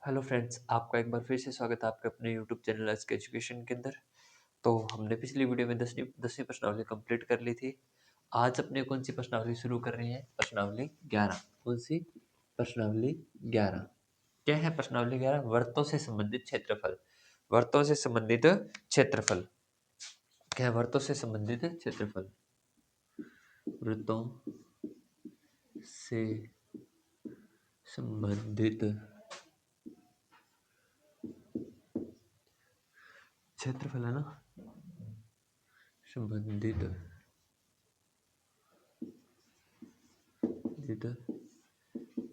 Hello friends, आपका एक बार फिर से स्वागत है आपके अपने यूट्यूब चैनल एस के एजुकेशन के अंदर। तो हमने पिछली वीडियो में 10वीं प्रश्नावली कंप्लीट कर ली थी। आज अपने कौन सी प्रश्नावली शुरू कर रहे हैं? प्रश्नावली 11। कौन सी? प्रश्नावली 11। क्या है प्रश्नावली 11? वृत्तों से संबंधित क्षेत्रफल। वृत्तों से संबंधित क्षेत्रफल क्या है? वृत्तों से संबंधित क्षेत्रफल। वृत्तों से संबंधित क्षेत्रफल है ना, संबंधित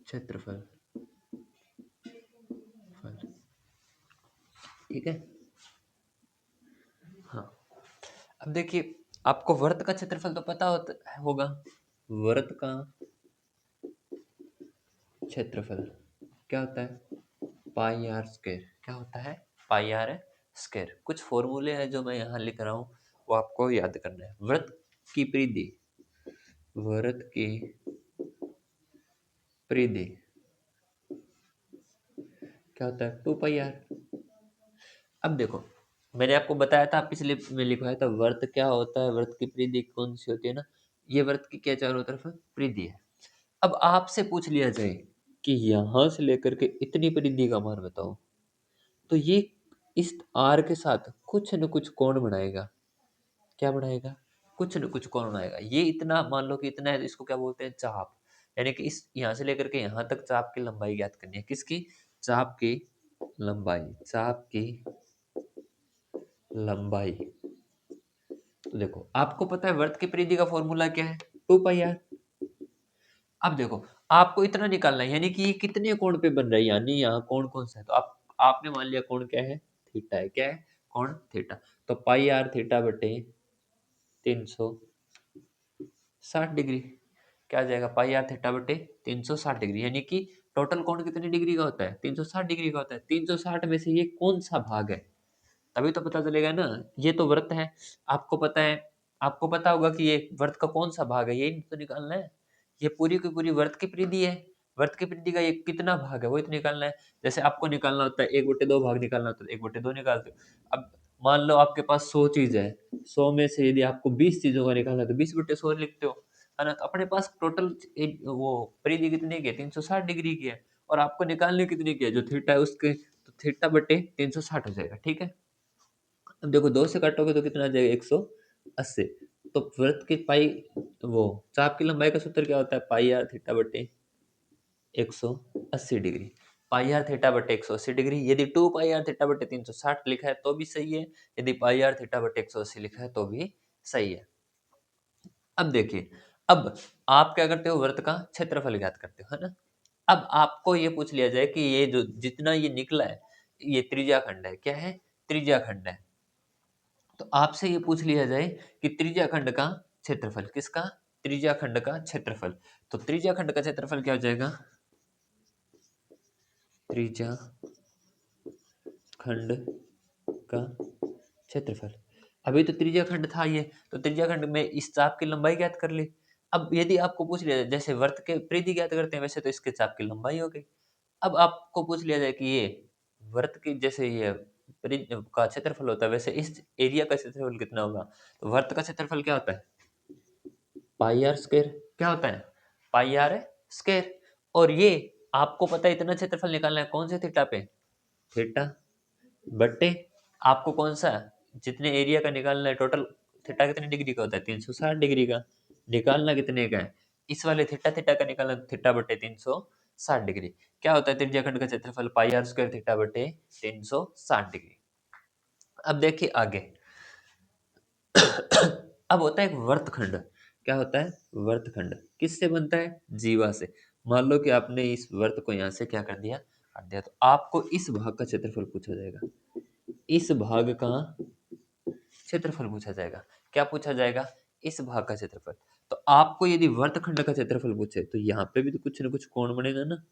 क्षेत्रफल। ठीक है। हाँ, अब देखिए, आपको वृत्त का क्षेत्रफल तो पता होगा। वृत्त का क्षेत्रफल क्या होता है? पाई आर स्क्वायर। क्या होता है? पाई आर स्क्वायर। कुछ फॉर्मूले हैं जो मैं यहाँ लिख रहा हूँ, वो आपको याद करना है। वृत्त की परिधि, वृत्त की परिधि क्या होता है? 2 पाई आर। अब देखो, मैंने आपको बताया था, पिछले में लिखवाया था, वृत्त क्या होता है, वृत्त की परिधि कौन सी होती है ना। ये वृत्त की क्या चारों तरफ परिधि है। अब आपसे पूछ लिया जाए कि यहां से लेकर के इतनी परिधि का मान बताओ, तो ये इस आर के साथ कुछ न कुछ कोण बनाएगा। क्या बनाएगा? कुछ न कुछ कोण बनाएगा। ये इतना मान लो कि इतना है, तो इसको क्या बोलते हैं? चाप। यानी कि इस यहां से लेकर के यहां तक चाप की लंबाई ज्ञात करनी है। किसकी? चाप की लंबाई। चाप की लंबाई। तो देखो, आपको पता है वृत्त की परिधि का फॉर्मूला क्या है? 2 पाई आर। अब देखो, आपको इतना निकालना है, यानी कि ये कितने कोण पे बन रहा है, यानी यहाँ कोण कौन सा है। तो आपने मान लिया कोण क्या है? थीटा है। क्या है? कोण थीटा। तो पाई आर थीटा बटे 360 डिग्री। क्या आ जाएगा? पाई आर थीटा बटे 360 डिग्री। यानी कि टोटल कोण कितने डिग्री का होता है? 360 डिग्री का होता है। 360 में से ये कौन सा भाग है, तभी तो पता चलेगा ना। ये तो वृत्त है, आपको पता है, आपको पता होगा कि ये वृत्त का कौन सा भाग है, यही तो निकालना है। ये पूरी की पूरी वृत्त की परिधि है। वृत्त की परिधि का ये कितना भाग है, वो तो निकालना है। जैसे आपको निकालना होता है 1/2 भाग निकालना होता है, 1/2 निकालते हो। अब मान लो आपके पास 100 चीज है, 100 में से यदि आपको 20 चीजों का निकालना है तो 20/100 लिखते हो, है ना। तो अपने पास टोटल वो परिधि कितने की है? 360 डिग्री की है। और आपको निकालने कितनी की है? जो थीटा है उसके, तो थीटा बटे 360 हो जाएगा। ठीक है। अब देखो, 2 से काटोगे तो कितना आ जाएगा? 180। तो वृत्त की पाई, वो चाप की लंबाई का सूत्र क्या होता है? पाई आर थीटा बटे 180 डिग्री। पाई आर थीटा बटे 180 डिग्री। यदि 2 पाई आर थीटा बटे 360 लिखा है तो भी सही है, यदि पाई आर थीटा बटे 180 लिखा है तो भी सही है। अब देखिए, अब आप क्या करते हो? वृत्त का क्षेत्रफल ज्ञात करते हो, है ना। अब आपको ये पूछ लिया जाए कि ये जो जितना ये निकला है, ये त्रिज्याखंड है। क्या है? त्रिज्याखंड है। तो आपसे ये पूछ लिया जाए कि त्रिज्याखंड का क्षेत्रफल। किसका? त्रिज्याखंड का क्षेत्रफल। तो त्रिज्याखंड का क्षेत्रफल क्या हो जाएगा? त्रिज्याखंड का क्षेत्रफल। अभी तो त्रिज्याखंड था ये, तो त्रिज्याखंड में इस चाप की लंबाई ज्ञात कर ली। अब यदि आपको पूछ लिया जाए, जैसे वृत्त के परिधि ज्ञात करते हैं, वैसे तो इसके चाप की लंबाई हो गई। अब आपको पूछ लिया जाए कि ये वृत्त की, जैसे ये परिधि का क्षेत्रफल होता है, वैसे इस एरिया का क्षेत्रफल कितना होगा। तो वृत्त का क्षेत्रफल क्या होता है? पाई आर स्क्वायर। क्या होता है? पाई आर स्क्वायर। और ये आपको पता है, इतना क्षेत्रफल निकालना है कौन से थीटा पे? थीटा बट्टे, आपको कौन सा, जितने एरिया का निकालना है टोटल। थीटा कितने डिग्री का होता है? 360 डिग्री का। निकालना कितने का है? इस वाले थीटा थीटा का निकालना, थीटा बटे 360 डिग्री। क्या होता है त्रिज्याखंड का क्षेत्रफल? पाई आर स्क्वायर थीटा बटे 360 डिग्री। अब देखिए आगे। अब होता है एक वर्तखंड। क्या होता है? वर्तखंड किससे बनता है? जीवा से। मान लो कि आपने इस वर्त को यहां से क्या कर दिया? काट दिया। तो आपको इस भाग का क्षेत्रफल पूछा जाएगा। इस भाग का क्षेत्रफल पूछा जाएगा। क्या पूछा जाएगा? इस भाग का क्षेत्रफल। तो आपको यदि वर्तखंड का क्षेत्रफल पूछे, तो यहाँ पे भी तो कुछ ना कुछ कोण बनेगा ना।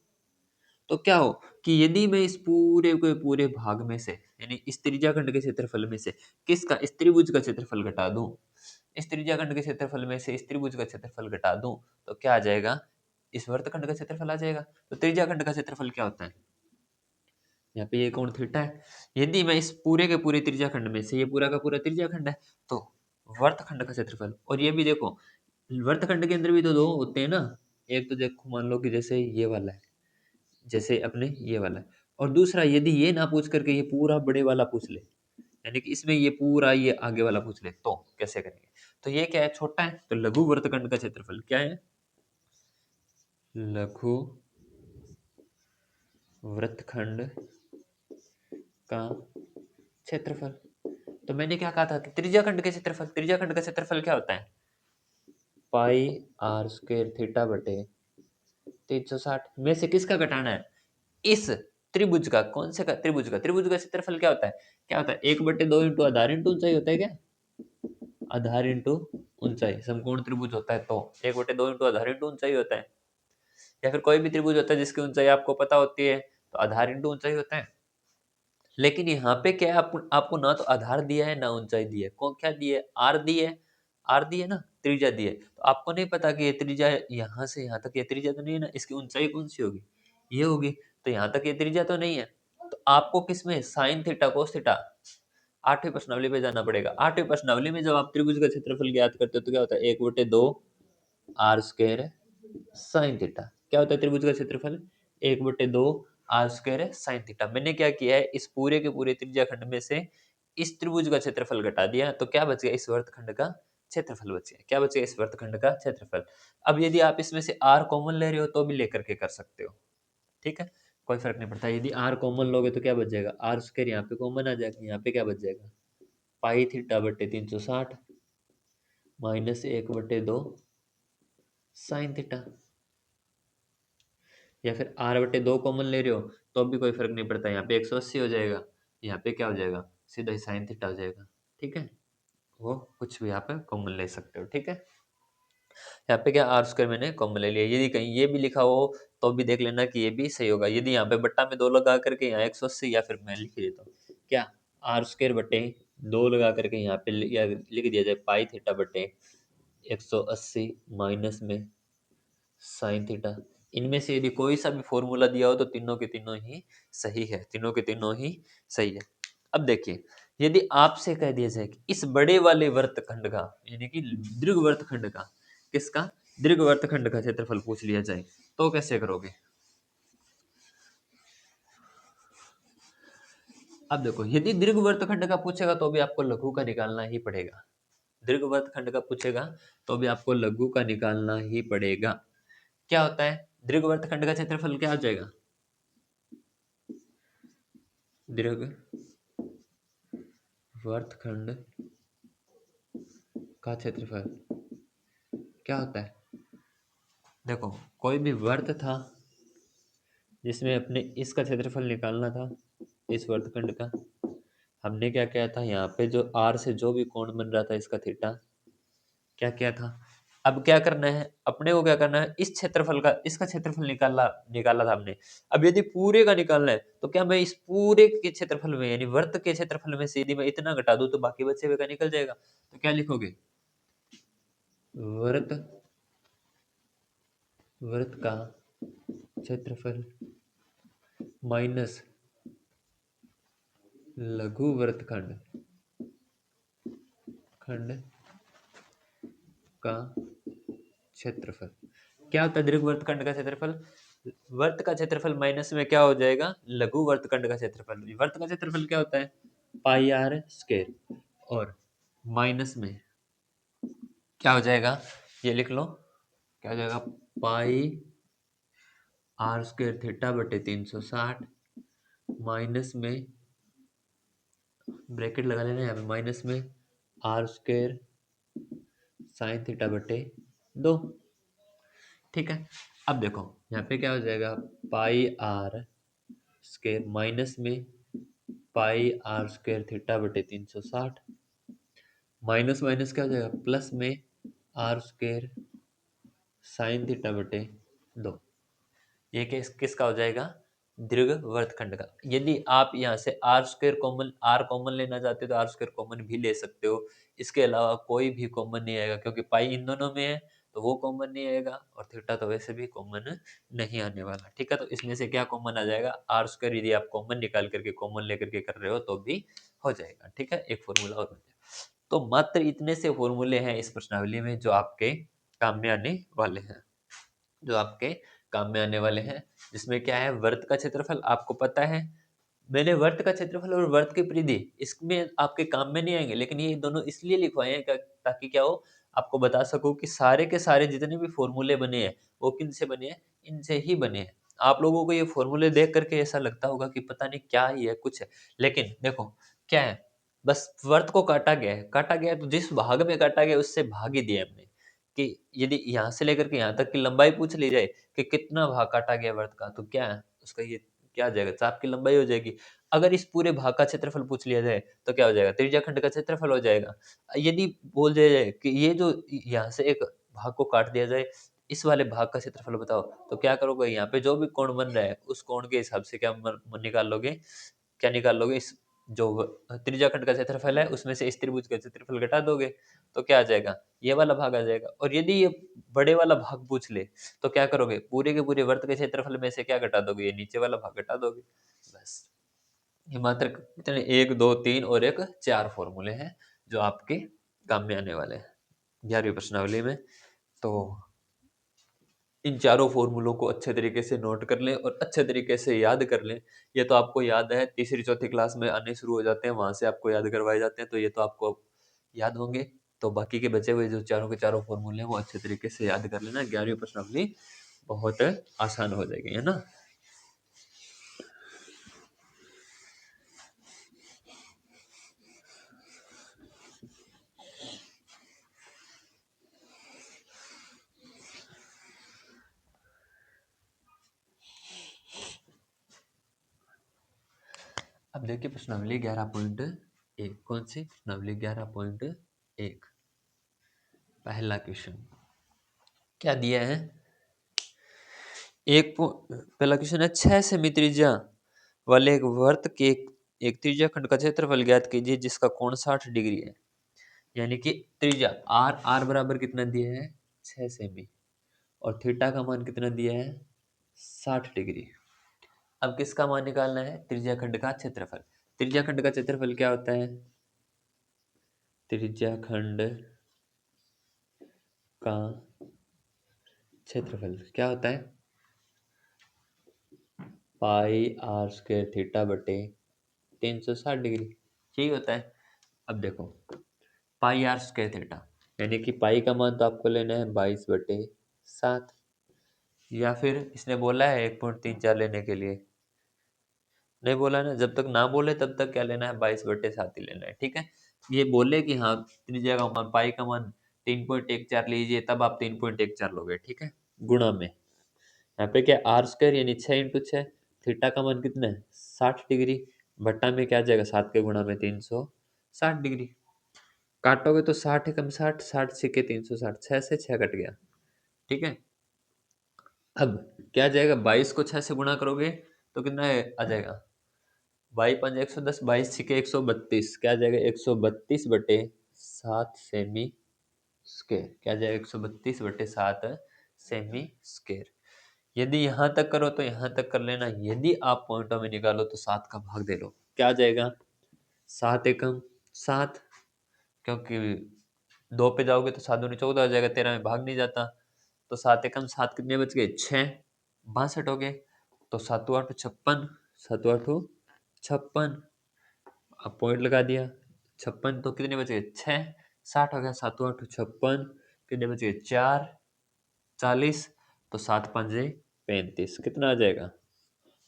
तो क्या हो कि यदि मैं इस पूरे के पूरे भाग में से, यानी इस त्रिज्याखंड के क्षेत्रफल में से, किसका, इस त्रिभुज का क्षेत्रफल घटा दूं, इस त्रिज्याखंड के क्षेत्रफल में से इस त्रिभुज का क्षेत्रफल घटा दूं, तो क्या आ जाएगा? इस वर्तखंड का क्षेत्रफल आ जाएगा। तो त्रिज्याखंड का क्षेत्रफल क्या होता है? यहाँ पे ये कोण थीटा है। यदि मैं इस पूरे के पूरे त्रिज्याखंड में से, ये पूरा का पूरा त्रिज्याखंड है, तो वर्तखंड का क्षेत्रफल, और ये भी देखो वर्तखंड के अंदर भी तो दो होते हैं ना। एक तो देखो मान लो कि जैसे ये वाला है, जैसे अपने ये वाला है, और दूसरा यदि ये ना पूछ करके ये पूरा बड़े वाला पूछ ले, यानी कि इसमें ये पूरा ये आगे वाला पूछ ले, तो कैसे करेंगे? तो ये क्या है, छोटा है, तो लघु वर्तखंड का क्षेत्रफल क्या है? लघु वृत्तखंड का क्षेत्रफल। तो मैंने क्या कहा था कि त्रिज्याखंड के क्षेत्रफल, त्रिज्याखंड का क्षेत्रफल क्या होता है? पाई आर स्क्वायर थीटा बटे 360 में से किसका घटाना है? इस त्रिभुज का। कौन से का? त्रिभुज का। त्रिभुज का क्षेत्रफल क्या होता है? क्या होता है? 1/2 इंटू आधार इंटू ऊंचाई होता है क्या? आधार इंटू ऊंचाई। समकोण त्रिभुज होता है तो 1/2 इंटू आधार इंटू ऊंचाई होता है। या फिर कोई भी त्रिभुज होता है जिसकी ऊंचाई आपको पता होती है, तो आधार इंटू ऊंचाई होता है। लेकिन यहाँ पे क्या है, आपको ना तो आधार दिया है ना ऊंचाई दी है। कौन क्या दिया है? आर दी है। आर दी है ना, त्रिज्या दी है। तो आपको नहीं पता कि ये त्रिज्या यहाँ से यहाँ तक, ये त्रिज्या तो नहीं है ना, इसकी ऊंचाई कौन सी होगी? ये होगी। तो यहाँ तक ये त्रिज्या तो नहीं है। तो आपको किसमें? साइन थीटा कोस थीटा, आठवीं प्रश्नावली पे जाना पड़ेगा। आठवीं प्रश्नावली में जब आप त्रिभुज का क्षेत्रफल ज्ञात करते हो तो क्या होता है? 1/2 आर स्क्वायर साइन थीटा। क्या होता है त्रिभुज का क्षेत्रफल? 1/2 आर स्क्वायर साइन थीटा। मैंने क्या किया है, इस पूरे के पूरे त्रिज्याखंड में से इस त्रिभुज का क्षेत्रफल घटा दिया, तो क्या बच गया? इस वर्तखंड का क्षेत्रफल बच गया। क्या बच गया? इस वर्तखंड का क्षेत्रफल। अब यदि आप इसमें से आर कॉमन ले रहे हो तो भी लेकर के कर सकते हो, ठीक है, कोई फर्क नहीं पड़ता। यदि आर कॉमन लोगे तो क्या बच जाएगा? आर स्क्वायर यहाँ पे कॉमन आ जाएगा, यहाँ पे क्या बच जाएगा? पाई थीटा बटे 360 माइनस 1/2 साइन थीटा। या फिर आर बटे 2 कॉमन ले रहे हो तो भी कोई फर्क नहीं पड़ता, यहाँ पे 180 हो जाएगा, यहाँ पे क्या हो जाएगा? सीधा ही साइन थीटा हो जाएगा, ठीक है। वो कुछ भी यहाँ पे कॉमन ले सकते हो, ठीक है। यहाँ पे क्या आर स्क्वायर मैंने कॉमन ले लिया। यदि कहीं ये भी लिखा हो तो भी देख लेना कि ये भी सही होगा। यदि यहाँ पे बट्टा में 2 लगा करके यहाँ 180, या फिर मैं लिख देता हूँ क्या, आर स्क्वायर बटे 2 लगा करके यहाँ पे या लिख दिया जाए पाई थीटा बटे 180 माइनस में साइन थीटा। इनमें से यदि कोई सा भी फॉर्मूला दिया हो तो तीनों के तीनों ही सही है, तीनों के तीनों ही सही है। अब देखिए, यदि आपसे कह दिया जाए कि इस बड़े वाले वर्तखंड का, यानी कि दीर्घ वर्तखंड का, किसका? दीर्घ वर्तखंड का क्षेत्रफल पूछ लिया जाए तो कैसे करोगे? अब देखो, यदि दीर्घ वर्तखंड का पूछेगा तो भी आपको लघु का निकालना ही पड़ेगा। दीर्घ वर्तखंड का पूछेगा तो भी आपको लघु का निकालना ही पड़ेगा। क्या होता है? दीर्घ वर्तखंड का क्षेत्रफल क्या हो जाएगा? दीर्घ वर्तखंड का क्षेत्रफल क्या होता है? देखो, कोई भी वर्त था जिसमें अपने इसका क्षेत्रफल निकालना था, इस वर्तखंड का। हमने क्या किया था, यहाँ पे जो आर से जो भी कोण बन रहा था इसका थीटा, क्या किया था? अब क्या करना है अपने को? क्या करना है? इस क्षेत्रफल का, इसका क्षेत्रफल निकाला निकाला था हमने। अब यदि पूरे का निकालना है तो क्या मैं इस पूरे के क्षेत्रफल में, यानी वर्त के क्षेत्रफल में से यदि मैं इतना घटा दूं तो बाकी बचे हुए का निकल जाएगा। तो क्या लिखोगे? वर्त वर्त का क्षेत्रफल माइनस लघु वर्तखंड खंड का क्षेत्रफल। क्या होता है दीर्घ वर्तखंड का क्षेत्रफल? वर्त का क्षेत्रफल माइनस में क्या हो जाएगा? लघु वर्तखंड का क्षेत्रफल। वर्त का क्षेत्रफल क्या होता है? पाई आर स्क्वायर, और माइनस में क्या हो जाएगा? ये लिख लो, क्या हो जाएगा? पाई आर स्क्वायर थीटा बटे 360 माइनस में, ब्रैकेट लगा लेना यहाँ पे, माइनस में आर स्क्वायर साइन थीटा बटे 2, ठीक है। अब देखो यहाँ पे क्या हो जाएगा? पाई आर स्क्वायर माइनस में पाई आर स्क्वायर थीटा बटे 360, माइनस माइनस क्या हो जाएगा? प्लस में आर स्क्वायर साइन थीटा बटे 2। ये किसका हो जाएगा? दीर्घ वर्तखंड का। यदि आप यहाँ से R square common, R common लेना चाहते हो तो आर स्क्वायर कॉमन भी ले सकते हो। इसके अलावा कोई भी कॉमन नहीं आएगा क्योंकि पाई इन दोनों में है, तो वो कॉमन नहीं आएगा, और थीटा तो वैसे भी कॉमन नहीं आने वाला। ठीक है, तो इसमें से क्या कॉमन आ जाएगा, आर स्क्वायर। यदि आप कॉमन निकाल करके कॉमन लेकर के कर रहे हो तो भी हो जाएगा। ठीक है, एक फॉर्मूला और हो जाएगा। तो मात्र इतने से फॉर्मूले हैं इस प्रश्नावली में जो आपके काम में आने वाले हैं, जो आपके काम में आने वाले हैं। जिसमें क्या है, वर्त का क्षेत्रफल आपको पता है। मैंने वर्त का क्षेत्रफल और वर्त की परिधि इसमें आपके काम में नहीं आएंगे, लेकिन ये दोनों इसलिए लिखवाए हैं ताकि क्या हो, आपको बता सकूं कि सारे के सारे जितने भी फॉर्मूले बने हैं वो किन से बने हैं, इनसे ही बने हैं। आप लोगों को ये फॉर्मूले देख करके ऐसा लगता होगा कि पता नहीं क्या ही है कुछ है, लेकिन देखो क्या है, बस वर्त को काटा गया है, काटा गया है तो जिस भाग में काटा गया उससे भाग ही दिया हमने। कि यदि यहाँ से लेकर के यहाँ तक की लंबाई पूछ ली जाए कि कितना भाग काटा गया वर्त का, तो क्या है उसका, ये क्या आ जाएगा, चाप की लंबाई हो जाएगी। अगर इस पूरे भाग का क्षेत्रफल पूछ लिया जाए तो क्या हो जाएगा, त्रिज्या खंड का क्षेत्रफल हो जाएगा। यदि बोल दिया जाए कि ये जो यहाँ से एक भाग को काट दिया जाए, इस वाले भाग का क्षेत्रफल बताओ, तो क्या करोगे, यहाँ पे जो भी कोण बन रहा है उस कोण के हिसाब से क्या निकाल लोगे, क्या निकाल लोगे, इस जो त्रिज्या खंड का क्षेत्रफल है उसमें से इस त्रिभुज का क्षेत्रफल घटा दोगे, तो क्या आ जाएगा, ये वाला भाग आ जाएगा। और यदि ये बड़े वाला भाग पूछ ले तो क्या करोगे, पूरे के पूरे वर्त के क्षेत्रफल में से क्या घटा दोगे, ये नीचे वाला भाग घटा दोगे। बस, ये मात्र कितने, एक दो तीन और एक चार फॉर्मूले हैं जो आपके काम में आने वाले हैं 11वीं प्रश्नावली में। तो इन चारों फॉर्मूलों को अच्छे तरीके से नोट कर लें और अच्छे तरीके से याद कर लें। ये तो आपको याद है, तीसरी चौथी क्लास में आने शुरू हो जाते हैं, वहां से आपको याद करवाए जाते हैं, तो ये तो आपको याद होंगे। तो बाकी के बचे हुए जो चारों के चारों फॉर्मूले हैं वो अच्छे तरीके से याद कर लेना, 11वीं प्रश्नावली बहुत आसान हो जाएगी, है ना। अब देखिए प्रश्नावली 11.1, कौन सी प्रश्नावली 11.1, पहला क्वेश्चन क्या दिया है, पहला क्वेश्चन है, 6 सेमी त्रिज्या वाले एक वर्त के एक त्रिज्या खंड का क्षेत्रफल ज्ञात कीजिए जिसका कोण 60 डिग्री है। यानी कि त्रिज्या आर, आर बराबर कितना दिया है, 6 सेमी, और थीटा का मान कितना दिया है, 60 डिग्री। अब किसका मान निकालना है, त्रिज्या खंड का क्षेत्रफल। त्रिज्या खंड का क्षेत्रफल क्या होता है, त्रिज्या खंड का क्षेत्रफल क्या होता है, पाई आर स्क्वायर थीटा बटे 360 डिग्री, यही होता है। अब देखो, पाई आर स्क्वायर थीटा, यानी कि पाई का मान तो आपको लेना है 22/7, या फिर इसने बोला है 1.34 लेने के लिए, नहीं बोला ना, जब तक ना बोले तब तक क्या लेना है, 22/7 ही लेना है। ठीक है, ये बोले कि हाँ त्रिज्या का मान, पाई का मान 3.14 लीजिए, तब आप 3.14 लोगे। ठीक है, गुणा में यहाँ पे क्या, आर स्क्वायर यानी 6 × 6, थीटा का मान कितना है 60 डिग्री, बट्टा में क्या आ जाएगा, 7 के गुणा में 360 डिग्री। काटोगे तो 60 × 60, 60 × 360, 6 से 6 कट गया। ठीक है, अब क्या आ जाएगा, 22 को 6 से गुणा करोगे तो कितना आ जाएगा, 22×5 = 110, 22×6 = 132, क्या आ जाएगा, 132/7 सेमी स्क्वायर, क्या आ जाएगा, 132/7 सेमी स्क्वायर। यदि यहाँ तक करो तो यहाँ तक कर लेना, यदि आप पॉइंटों में निकालो तो 7 का भाग दे लो, क्या आ जाएगा, 7 × 7, क्योंकि 2 पे जाओगे तो 7 × 2 = 14 आ जाएगा, 13 में भाग नहीं जाता, तो 7 × 7 कितने बच गए, 6, 62 हो गए, तो 7×8 = 56, 7×8 = 56, अब पॉइंट लगा दिया, 56 तो कितने बच गए, 6, 60 हो गया, 7×8 = 56, कितने बच गए, 4, 40, तो 7×5 = 35, कितना आ जाएगा,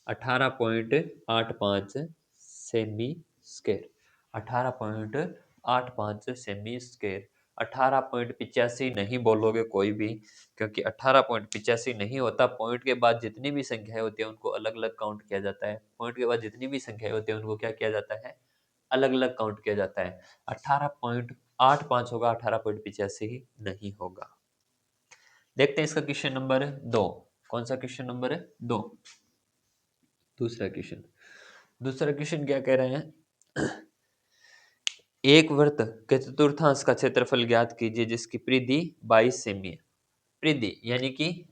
18.85 सेमी स्क्वायर, 18.85 सेमी स्क्वायर। 18.85 नहीं बोलोगे कोई भी, क्योंकि 18.85 नहीं होता, पॉइंट के बाद जितनी भी संख्याएं होती है उनको अलग अलग काउंट किया जाता है, पॉइंट के बाद जितनी भी संख्याएं होती है उनको क्या किया जाता है, अलग अलग काउंट किया जाता है। 18.85 होगा, 18.85 नहीं होगा। देखते हैं इसका क्वेश्चन नंबर 2, कौन सा क्वेश्चन नंबर है, 2, दूसरा क्वेश्चन। दूसरा क्वेश्चन क्या कह रहे हैं, एक वृत्त के चतुर्थांश का क्षेत्रफल ज्ञात कीजिए जिसकी परिधि 22 सेमी है। परिधि यानी कि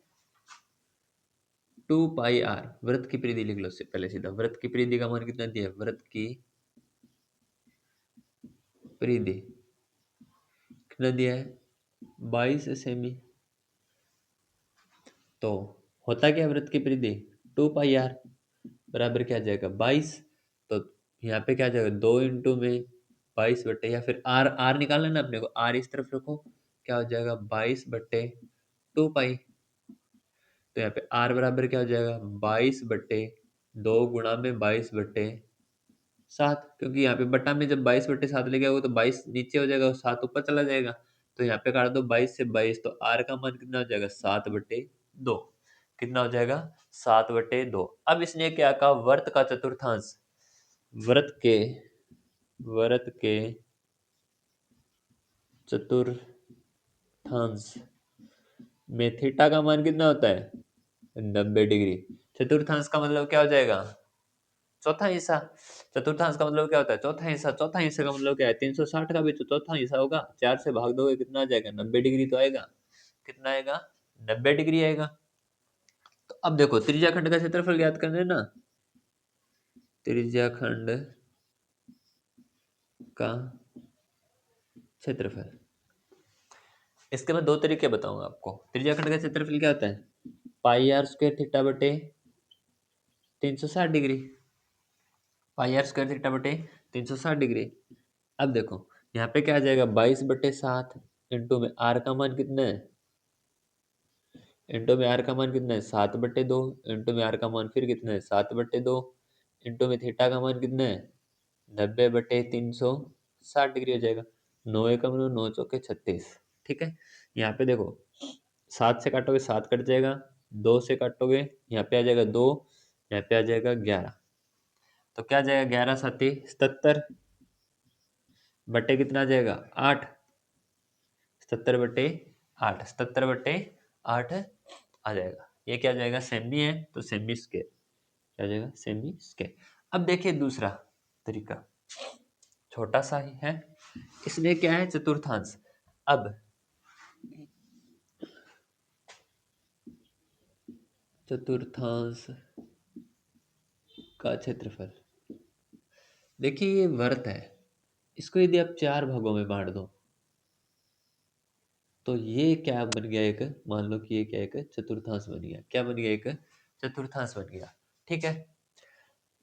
2 पाई r, वृत्त की परिधि लिख लो पहले सीधा। वृत्त की परिधि का मान कितना दिया है? वृत्त की परिधि कितना दिया है? 22 सेमी। तो होता क्या है वृत्त की परिधि? 2 पाई r बराबर क्या आ जाएगा? 22। तो यहाँ पे क्या आ जाएगा? 2 इंटू में 22 बट्टे, या फिर आर आर निकालना है ना अपने को, आर इस तरफ रखो, क्या हो जाएगा? 22/2 पाई। तो यहाँ पे आर बराबर क्या हो जाएगा? 22/2 क्योंकि यहाँ पे बटा में जब 22/7 लेके आओगे तो 22 नीचे हो जाएगा और 7 ऊपर चला जाएगा। तो यहाँ पे काट दो 22 से 22, तो आर का मान कितना हो जाएगा? 7/2। कितना हो जाएगा? 7/2। अब इसने क्या कहा? वर्त का चतुर्थांश। वर्त के वर्त के चतुर्थांश में थीटा का मान कितना होता है? 90 डिग्री। चतुर्थांश का मतलब क्या हो जाएगा? चौथा हिस्सा। चतुर्थांश का मतलब क्या होता है? चौथा हिस्सा। चौथा हिस्सा का मतलब क्या है? 360 का भी तो चौथा हिस्सा होगा। 4 से भाग दोगे कितना आ जाएगा? 90 डिग्री तो आएगा। कितना आएगा? 90 डिग्री आएगा। तो अब देखो त्रिज्या खंड का क्षेत्रफल ज्ञात करना है ना। त्रिज्या खंड का क्षेत्रफल, इसके मैं दो तरीके बताऊंगा आपको। त्रिज्या खंड का क्षेत्रफल क्या होता है? पाई r² थीटा बटे 360 डिग्री। पाई r² थीटा बटे 360 डिग्री। अब देखो यहाँ पे क्या आ जाएगा? 22/7 इंटू में आर का मान कितना है? इंटू में आर का मान कितना है? 7/2। इंटू में आर का मान फिर कितना है? 7/2। इंटू में थीटा का मान कितना है? 90/360 डिग्री हो जाएगा। 9 × 9 = 36। ठीक है। यहाँ पे देखो 7 से काटोगे 7 कट जाएगा, 2 से काटोगे यहाँ पे आ जाएगा 2, यहाँ पे आ जाएगा 11। तो क्या आ जाएगा? 11×7 = 77 बटे कितना आ जाएगा? 8। 77/8, 77/8 आ जाएगा। ये क्या आ जाएगा? सेमी है तो सेमी स्क्वायर। क्या आ जाएगा? Semi square. अब देखिए दूसरा तरीका, छोटा सा ही है, इसमें क्या है? चतुर्थांश। अब चतुर्थांश का क्षेत्रफल, देखिए ये वर्त है, इसको यदि आप 4 भागों में बांट दो तो ये क्या बन गया? एक, मान लो कि ये क्या एक चतुर्थांश बन गया। क्या बन गया? एक चतुर्थांश बन गया। ठीक है।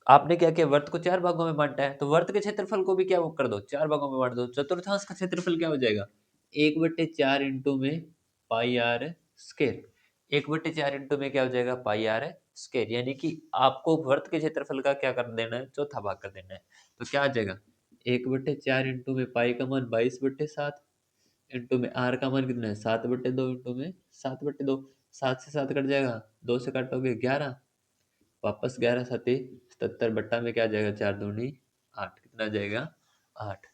आपने क्या किया? वर्त को 4 भागों में बांटा है, तो वर्त के क्षेत्रफल को भी क्या वो कर दो? 4 भागों में बांट दो। चतुर्थांश का क्षेत्रफल क्या हो जाएगा? 1/4 इंटू में पाई आर स्क्वायर। 1/4 इंटू में क्या हो जाएगा? पाई आर स्क्वायर। यानी कि आपको वर्त के क्षेत्रफल का क्या कर देना है? चौथा भाग कर देना है। तो क्या आ जाएगा? 1/4 इंटू में पाई का मान 22/7 इंटू में आर का मान कितना है? 7/2 इंटू में 7/2। 7 से 7 कट जाएगा, 2 से काटोगे 11, वापस 11×7 = 77 बट्टा में क्या आ जाएगा? 4×2 = 8। कितना आ जाएगा? 8।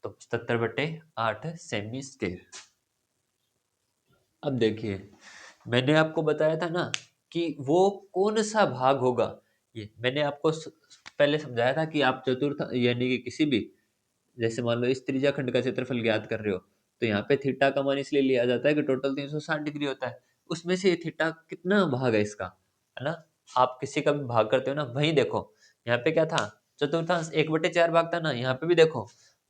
तो 77/8 सेमी स्क्वायर। अब देखिए मैंने आपको बताया था ना कि वो कौन सा भाग होगा। ये मैंने आपको पहले समझाया था कि आप चतुर्थ यानी कि किसी भी, जैसे मान लो इस त्रिज्या खंड का क्षेत्रफल ज्ञात कर रहे हो, तो यहाँ पे थीटा का मान इसलिए लिया जाता है कि टोटल 360 डिग्री होता है। उसमें से थीटा कितना भाग है इसका, है ना? आप किसी का भी भाग करते हो ना, वहीं देखो यहाँ पे क्या था? चतुर्थांश 1/4 भाग था ना। यहाँ पे भी देखो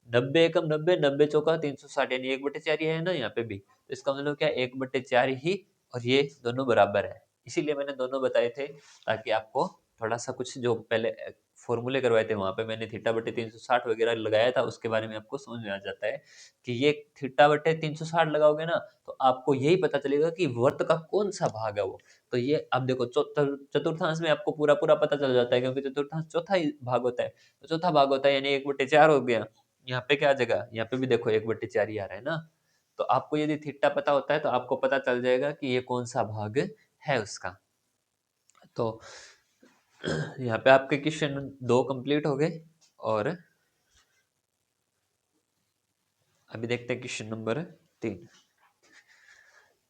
90 × 90, 90 × 4 = 360, यानी 1/4 ही है ना यहाँ पे भी। तो इसका मतलब क्या? 1/4 ही, और ये दोनों बराबर है। इसीलिए मैंने दोनों बताए थे, ताकि आपको थोड़ा सा कुछ जो पहले फॉर्मूले करवाए थे वहां पे मैंने थीटा/360 वगैरह लगाया था, उसके बारे में आपको समझ में आ जाता है कि ये थीटा/360 लगाओगे ना तो आपको यही पता चलेगा कि वर्त का कौन सा भाग है वो। तो ये अब देखो चतुर्थांश में आपको पूरा पूरा पता चल जाता है, क्योंकि चतुर्थांश चौथा ही भाग होता है। तो चौथा भाग होता है यानी 1/4 हो गया। यहाँ पे क्या जगह, यहाँ पे भी देखो 1/4 ही आ रहा है ना। तो आपको यदि थीटा पता होता है तो आपको पता चल जाएगा कि ये कौन सा भाग है उसका। तो यहाँ पे आपके क्वेश्चन 2 कंप्लीट हो गए, और अभी देखते हैं क्वेश्चन नंबर 3।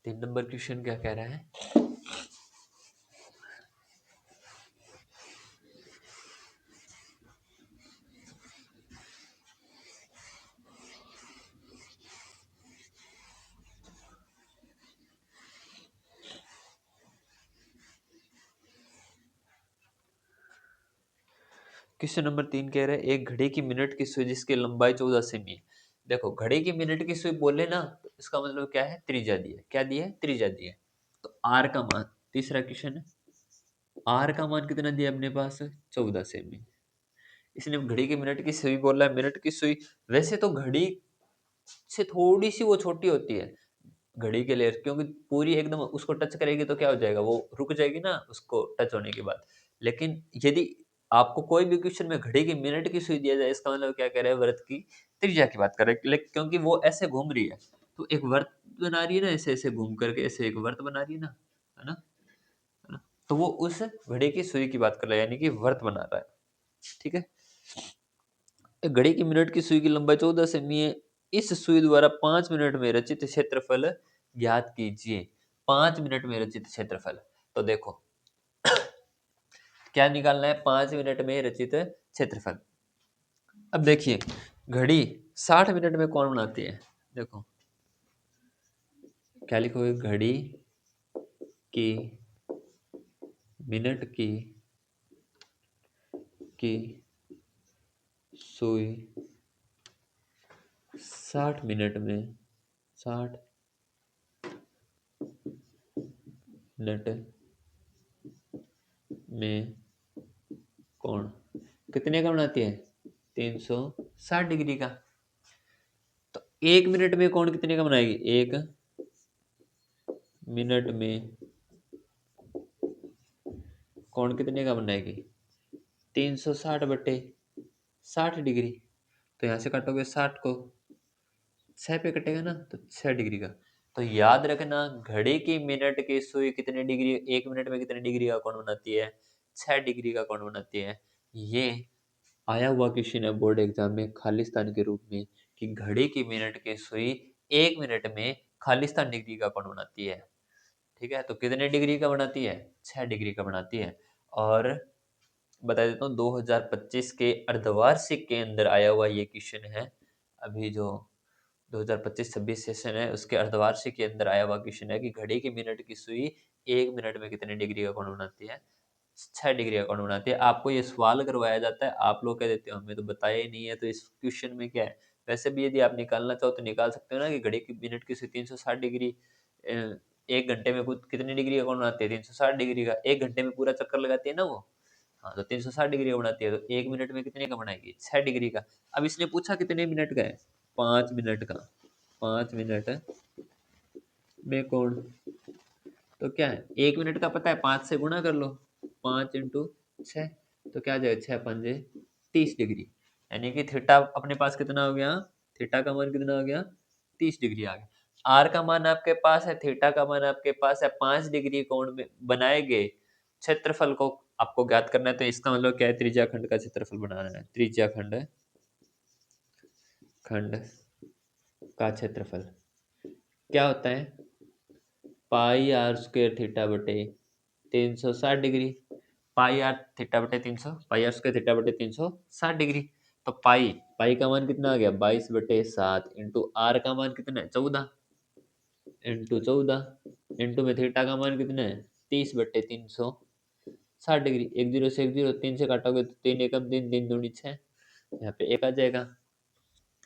3 नंबर क्वेश्चन क्या कह रहा है? क्वेश्चन नंबर 3 कह रहे हैं एक घड़ी की मिनट की सुई जिसकी लंबाई 14 सेमी है। देखो घड़ी की मिनट की सुई बोले ना तो इसका मतलब क्या है, त्रिज्या दी है। क्या दी है? त्रिज्या दी है। तो आर का मान, तीसरा क्वेश्चन है, आर का मान कितना दिया अपने पास? 14 सेमी। इसने घड़ी की मिनट की सुई बोला है। मिनट की सुई वैसे तो घड़ी से थोड़ी सी वो छोटी होती है घड़ी के लिए, क्योंकि पूरी एकदम उसको टच करेगी तो क्या हो जाएगा, वो रुक जाएगी ना उसको टच होने के बाद। लेकिन यदि आपको कोई भी क्वेश्चन में घड़ी की मिनट की सुई दिया जाए, इसका मतलब क्या कह रहे हैं, वृत्त की त्रिज्या की बात कर रहे हैं। क्योंकि वो ऐसे घूम रही है तो एक वृत्त बना रही है ना, ऐसे ऐसे घूम करके ऐसे एक वृत्त बना रही है ना, है ना, है ना? तो वो उस घड़ी की सुई की बात कर रहा है, यानी कि वृत्त बना रहा है। ठीक है। एक घड़ी की मिनट की सुई की लंबाई 14 सेमी है। इस सुई द्वारा 5 मिनट में रचित क्षेत्रफल ज्ञात कीजिए। 5 मिनट में रचित क्षेत्रफल। तो देखो क्या निकालना है, 5 मिनट में रचित क्षेत्रफल। अब देखिए घड़ी 60 मिनट में कौन बनाती है? देखो क्या लिखोगे, घड़ी की मिनट की सुई 60 मिनट में, 60 मिनट में कौन कितने का बनाती है? 360 डिग्री का। तो 1 मिनट में कौन कितने का बनाएगी? 1 मिनट में कौन कितने का बनाएगी? 360/60 डिग्री। तो यहाँ से काटोगे 60 को, 6 पे कटेगा ना, तो 6 डिग्री का। तो याद रखना घड़ी की मिनट की सुई कितने डिग्री, 1 मिनट में कितने डिग्री का कोण बनाती है? 6 डिग्री का कोण बनाती है। ये आया हुआ क्वेश्चन है बोर्ड एग्जाम में खालिस्तान के रूप में, कि घड़ी की मिनट की सुई 1 मिनट में खालिस्तान डिग्री का कोण बनाती है। ठीक है, तो कितने डिग्री का बनाती है? 6 डिग्री का बनाती है। और बता देता हूँ 2025 के अर्धवार्षिक के अंदर आया हुआ ये क्वेश्चन है। अभी जो 2025-26 सेशन है उसके अर्धवार्षिक के अंदर आया हुआ क्वेश्चन है कि घड़ी की मिनट की सुई 1 मिनट में कितने डिग्री का कोण बनाती है? 6 डिग्री का कोण बनाती है। आपको ये सवाल करवाया जाता है, आप लोग कह देते हो हमें तो बताया ही नहीं है। तो इस क्वेश्चन में क्या है, वैसे भी यदि आप निकालना चाहो तो निकाल सकते हो ना, कि घड़ी की मिनट की सुई 360 डिग्री 1 घंटे में कुछ कितने डिग्री का कोण बनाती है? 360 डिग्री का। 1 घंटे में पूरा चक्कर लगाती है ना वो। हाँ, तो 360 डिग्री का बनाती है, तो 1 मिनट में कितने का बनाएगी? 6 डिग्री का। अब इसने पूछा कितने मिनट का है? 5 मिनट का। 5 मिनट में कौन, तो क्या है, 1 मिनट का पता है, 5 से गुणा कर लो, 5 × 6, तो क्या आ जाएगा, 6×5 = 30 डिग्री। यानी कि थीटा अपने पास कितना हो गया? थीटा का मान कितना हो गया? 30 डिग्री आ गया। आर का मान आपके पास है, थीटा का मान आपके पास है। 5 डिग्री कोण में बनाए गए क्षेत्रफल को आपको ज्ञात करना है। तो इसका मतलब क्या है, त्रिज्या खंड का क्षेत्रफल बनाना है। त्रिज्या खंड खंड का क्षेत्रफल क्या होता है? पाई आर स्क्वेयर थीटा बटे 360 डिग्री। पाई आर थीटा बटे 300, पाई आर स्क्वेयर थीटा बटे 360 डिग्री। तो पाई पाई का मान कितना आ गया? 22/7 इंटू आर का मान कितना है? 14 इंटू 14 इंटू में थीटा का मान कितना है? 30/360 डिग्री। एक जीरो से एक जीरो, 3 से काटोगे तो 3 एकम 3, 3 दूनी 6, यहाँ पे 1 आ जाएगा।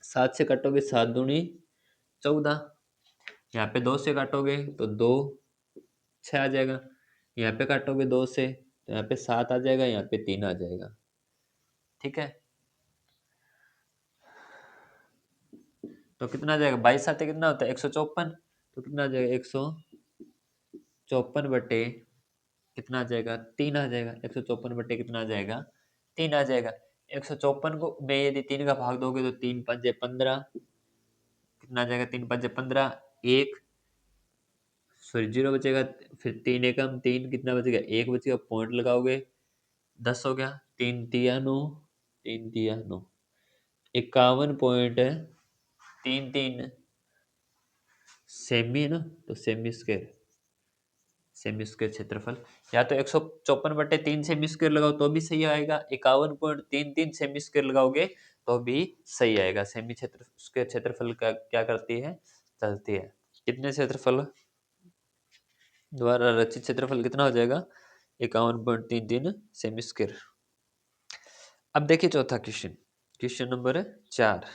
7 से काटोगे 7 दूनी 14, यहाँ पे 2 से काटोगे तो 2 6 आ जाएगा। यहाँ पे काटोगे 2 से तो यहाँ पे 7 आ जाएगा, यहाँ पे 3 आ जाएगा। ठीक है, तो कितना आ जाएगा? 22 7 कितना होता है? 154। तो कितना आ जाएगा? 154 बटे कितना आ जाएगा? 3 आ जाएगा। 154 बटे कितना आ जाएगा? 3 आ जाएगा। 154 को में यदि 3 का भाग दोगे तो 3×5 = 15, कितना आ जाएगा? 3×5 = 15, एक सॉरी जीरो बचेगा। फिर 3 एकम 3, कितना बचेगा? 1 बचेगा। पॉइंट लगाओगे 10 हो गया। 3×3 = 9, 3×3 = 9, 51.33 सेमी है ना, तो सेमी स्क्वायर क्षेत्रफल। या तो 154/3 सेमी स्क्वायर लगाओ तो भी सही आएगा, 51.33 सेमी स्क्वायर लगाओगे तो भी सही आएगा। सेमी क्षेत्र स्क्वायर क्षेत्रफल का क्या करती है? चलती है। कितने क्षेत्रफल द्वारा रचित क्षेत्रफल कितना हो जाएगा? 51.33 सेमी स्क्वायर। अब देखिए चौथा क्वेश्चन, क्वेश्चन नंबर 4।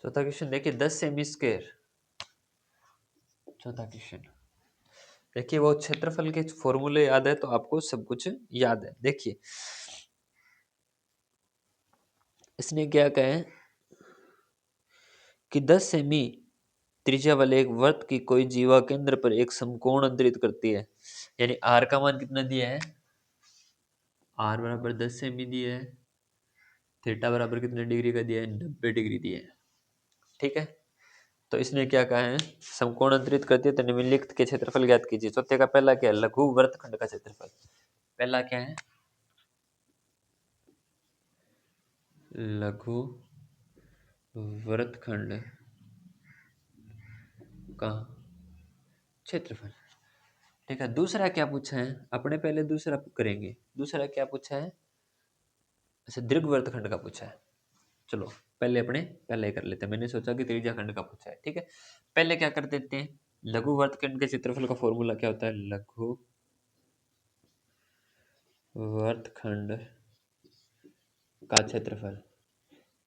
चौथा क्वेश्चन देखिए, 10 सेमी स्क्वायर। चौथा क्वेश्चन देखिए, वो क्षेत्रफल के फॉर्मूले याद है तो आपको सब कुछ याद है। देखिए इसने क्या कहा है कि 10 सेमी त्रिज्या वाले एक वृत्त की कोई जीवा केंद्र पर एक समकोण अंतरित करती है। यानी आर का मान कितना दिया है, आर बराबर 10 सेमी दिया है, थीटा बराबर कितने डिग्री का दिया है, 90 डिग्री दिया है। ठीक है, तो इसने क्या कहा है, समकोण अंतरित करती है तो निम्नलिखित के क्षेत्रफल ज्ञात कीजिए। चौथे का पहला क्या है, लघु वृत्तखंड का क्षेत्रफल। पहला क्या है, लघु वृत्तखंड का क्षेत्रफल। ठीक है, दूसरा क्या पूछा है, अपने पहले दूसरा करेंगे। दूसरा क्या पूछा है, अच्छा दीर्घवृत्त खंड का पूछा है। चलो पहले अपने पहले ही कर लेते हैं, मैंने सोचा कि त्रिज्या खंड का पूछा है। ठीक है, पहले क्या कर देते हैं, लघु वृत्त खंड के क्षेत्रफल का फॉर्मूला क्या होता है, लघु वृत्त खंड का क्षेत्रफल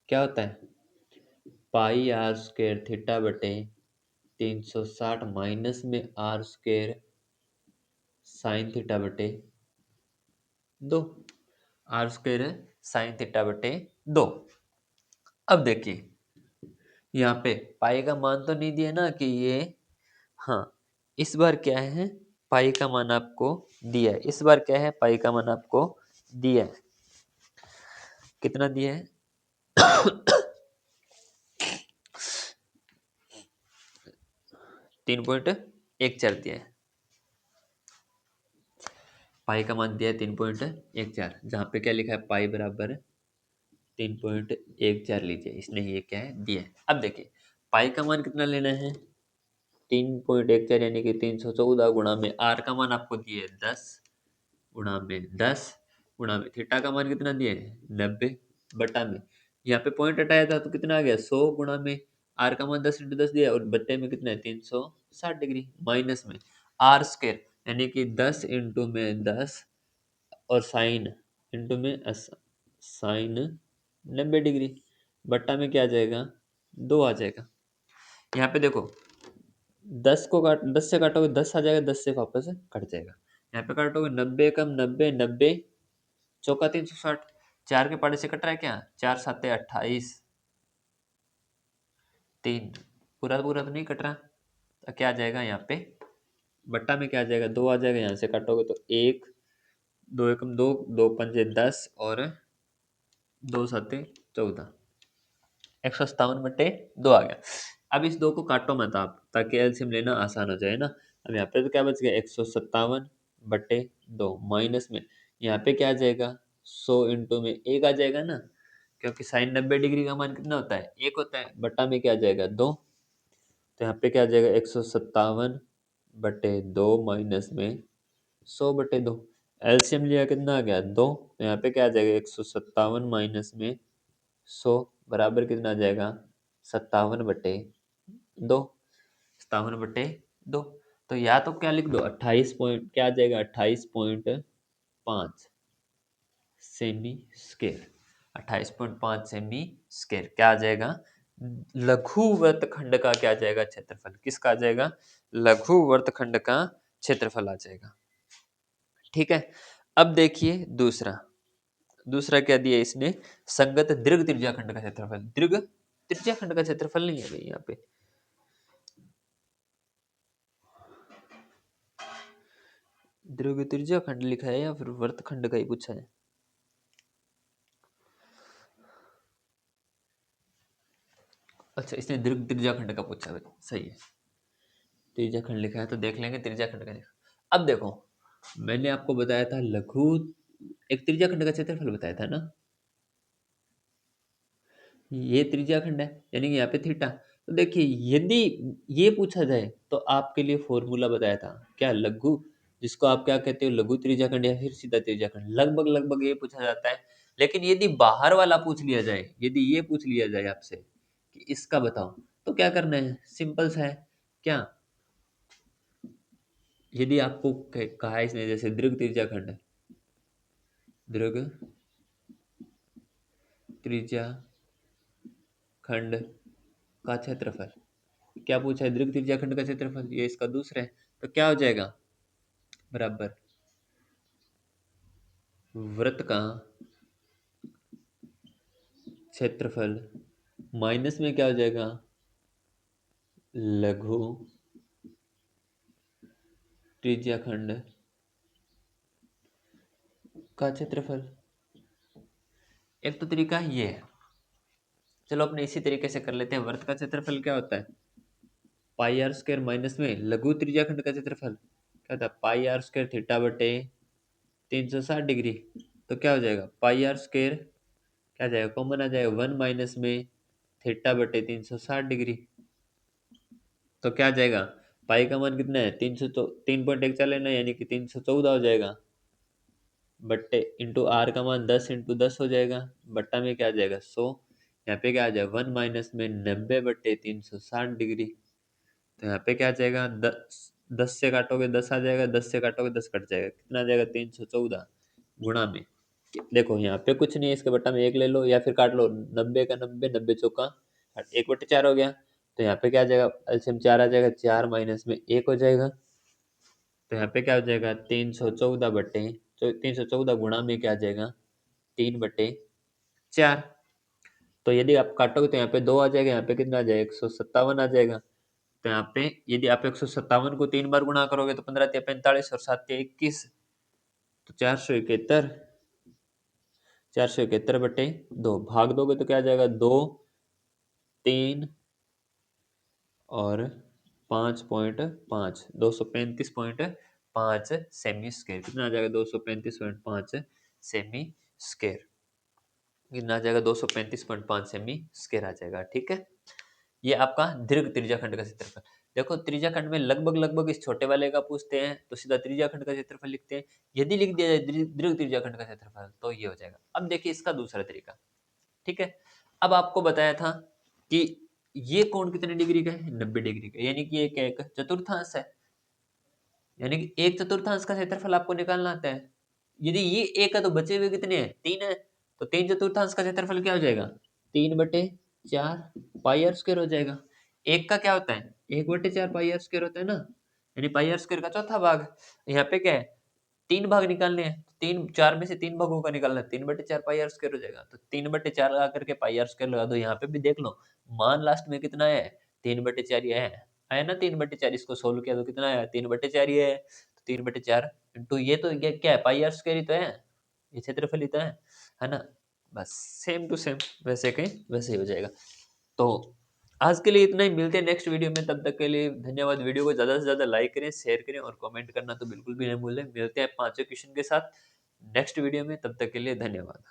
क्या होता है, पाई आर स्क्वायर थीटा बटे 360 माइनस में आर स्क्वायर साइन थीटा बटे 2। आर स्क्वायर है साइन थीटा बटे 2। अब देखिए यहाँ पे पाई का मान तो नहीं दिया ना कि ये, हाँ इस बार क्या है, पाई का मान आपको दिया है। इस बार क्या है, पाई का मान आपको दिया है, कितना दिया है 3.14 दिया है। पाई का मान दिया है 3.14, जहाँ पे क्या लिखा है, पाई बराबर 3.14 लीजिए, इसने ये क्या है दिया है। अब देखिए पाई का मान कितना लेना है, 3.14 यानी कि 314 गुणा में आर का मान आपको दिए 10 गुणा में 10 गुणा में थीटा का मान कितना दिए 90 बटा में, यहाँ पे पॉइंट हटाया था तो कितना आ गया 100 गुणा में आर का मान 10 × 10 दिया और बट्टे में कितना है 360 डिग्री माइनस में आर स्क्वायर यानी कि 10 × 10 और साइन इंटू में साइन 90 डिग्री बट्टा में क्या आ जाएगा 2 आ जाएगा। यहाँ पे देखो 10 से काटोगे 10 आ जाएगा, 10 से वापस कट जाएगा। यहाँ पे काटोगे 90 कम 90 90 चौका 360, 4 के पाड़े से कट रहा है क्या, 4 7 28 3 पूरा पूरा तो नहीं कट रहा, तो क्या आ जाएगा यहाँ पे बट्टा में क्या आ जाएगा 2 आ जाएगा। यहाँ से काटोगे तो 1 2 एकम 2 2 पंजे 10 और 2 7 14 157/2 आ गया। अब इस 2 को काटो मत आप ताकि एलसीएम लेना आसान हो जाए ना। अब यहाँ पे तो क्या बच गया 157/2 माइनस में यहाँ पे क्या आ जाएगा 100 इंटू में 1 आ जाएगा ना, क्योंकि साइन 90 डिग्री का मान कितना होता है 1 होता है, बट्टा में क्या आ जाएगा 2। तो यहाँ पे क्या आ जाएगा 157/2 माइनस में 100/2। एलसीएम लिया कितना आ गया 2, तो यहाँ पे क्या आ जाएगा 157 माइनस में 100 बराबर कितना आ जाएगा 57/2, 57/2। तो या तो क्या लिख दो 28 पॉइंट क्या आ जाएगा 28.5 सेमी स्क्वायर, 28.5 सेमी स्क्वायर क्या आ जाएगा, लघु वर्तखंड का क्या आ जाएगा क्षेत्रफल, किसका आ जाएगा, लघु वर्तखंड का क्षेत्रफल आ जाएगा। ठीक है, अब देखिए दूसरा, दूसरा क्या दिया इसने, संगत दीर्घ त्रिज्या खंड का क्षेत्रफल। दीर्घ त्रिज्या खंड का क्षेत्रफल नहीं है भाई, यहाँ पे दीर्घ त्रिज्या खंड लिखा है या फिर वर्त खंड का ही पूछा है। अच्छा इसने दीर्घ त्रिज्या खंड का पूछा है, सही है, त्रिज्या खंड लिखा है तो देख लेंगे त्रिज्या खंड का लिखा। अब देखो मैंने आपको बताया था लघु, एक त्रिज्या खंड का क्षेत्रफल बताया था ना, ये त्रिज्या खंड है यानी कि यहाँ पे थीटा, तो देखिए यदि ये पूछा जाए तो आपके लिए फॉर्मूला बताया था क्या, लघु, जिसको आप क्या कहते हो, लघु त्रिज्याखंड या फिर सीधा त्रिज्याखंड, लगभग लगभग ये पूछा जाता है। लेकिन यदि बाहर वाला पूछ लिया जाए, यदि ये पूछ लिया जाए आपसे कि इसका बताओ, तो क्या करना है, सिंपल सा है। क्या, यदि आपको कहा है इसने जैसे दीर्घ त्रिज्याखंड है, दीर्घ त्रिज्याखंड का क्षेत्रफल, क्या पूछा है, दीर्घ त्रिज्याखंड का क्षेत्रफल, ये इसका दूसरा है, तो क्या हो जाएगा, बराबर वृत्त का क्षेत्रफल माइनस में क्या हो जाएगा, लघु त्रिज्याखंड का क्षेत्रफल। एक तो तरीका ये है, चलो अपने इसी तरीके से कर लेते हैं। वृत्त का क्षेत्रफल क्या होता है, पाई आर स्क्वायर माइनस में लघु त्रिज्याखंड का क्षेत्रफल क्या था, पाई आर स्क्वायर थीटा बटे 360 डिग्री। तो क्या हो जाएगा, पाई आर स्क्वायर क्या आ जाएगा, कॉमन आ जाएगा, 1 माइनस में थीटा बटे 360 डिग्री। तो क्या आ जाएगा, पाई का मान कितना है, 3.1 लेना है, यानी कि 314 हो जाएगा, बट्टे इंटू आर का मान 10 इंटू 10 हो जाएगा, बट्टा में क्या आ जाएगा 100। यहाँ पे क्या आ जाएगा, 1 माइनस में 90/360 डिग्री। तो यहाँ पे क्या आ जाएगा, 10 से काटोगे 10 आ जाएगा, 10 से काटोगे 10 कट जाएगा, कितना आ जाएगा 314 गुणा में, देखो यहाँ पे कुछ नहीं है, इसके बट्टा में 1 ले लो या फिर काट लो, 90 का 90, 90 चौका 1/4 हो गया। तो यहाँ पे क्या आ जाएगा, एलसीएम 4 आ जाएगा, 4 माइनस में 1 हो जाएगा। तो यहाँ पे क्या हो जाएगा, 314 गुणा में क्या आ जाएगा, 3/4। तो यदि आप काटोगे तो यहाँ पे 2 आ जाएगा, यहाँ पे कितना आ जाएगा, 157 आ जाएगा। तो यहाँ पे यदि आप 157 को 3 बार गुणा करोगे तो 15 तिया 45 और 7 तिया 21, तो 471, 471/2 भाग दोगे तो क्या आ जाएगा, 2, 3 और 5.5, 235.5 सेमी स्क्वायर, कितना आ जाएगा, 235.5 सेमी स्क्वायर, कितना आ जाएगा, 235.5 सेमी स्क्वायर आ जाएगा। ठीक है, ये आपका दीर्घ त्रिज्याखंड का क्षेत्रफल। देखो त्रिज्याखंड में लगभग लगभग इस छोटे वाले का पूछते हैं तो सीधा त्रिज्याखंड का क्षेत्रफल लिखते हैं, यदि लिख दिया जाए दीर्घ त्रिज्याखंड का क्षेत्रफल तो ये हो जाएगा। अब देखिए इसका दूसरा तरीका, ठीक है, अब आपको बताया था कि ये कोण कितने डिग्री का है, 90 डिग्री का, यानी कि एक चतुर्थांश है, यानी कि एक चतुर्थांश का क्षेत्रफल आपको निकालना आता है। यदि ये एक है तो बचे हुए कितने हैं, 3 है, तो 3 चतुर्थांश का क्षेत्रफल क्या हो जाएगा, 3/4 पाई आर स्क्वायर हो जाएगा। एक का क्या होता है, 1/4 पाई आर स्क्वायर होता है ना, यानी पाई आर स्क्वायर का चौथा भाग। यहाँ पे क्या है, 3 भाग निकालने हैं, 3 4 में से 3 भागों का निकालना है, 3/4 पाई आर स्क्वायर हो जाएगा। तो 3/4 लगा करके पाई आर स्क्वायर लगा दो, यहाँ पे भी देख लो मान लास्ट में कितना है, 3/4 ही है ना, 3/4, इसको सोल्व किया तो कितना आया, 3/4 ही है। तो 3/4 इंटू ये, तो ये क्या है, पाई आर स्क्वायर ही तो है, ये क्षेत्रफल ही तो है ना, बस सेम टू सेम वैसे कहीं वैसे ही हो जाएगा। तो आज के लिए इतना ही, मिलते हैं नेक्स्ट वीडियो में, तब तक के लिए धन्यवाद। वीडियो को ज़्यादा से ज़्यादा लाइक करें, शेयर करें और कमेंट करना तो बिल्कुल भी नहीं भूलें। मिलते हैं 5वें क्वेश्चन के साथ नेक्स्ट वीडियो में, तब तक के लिए धन्यवाद।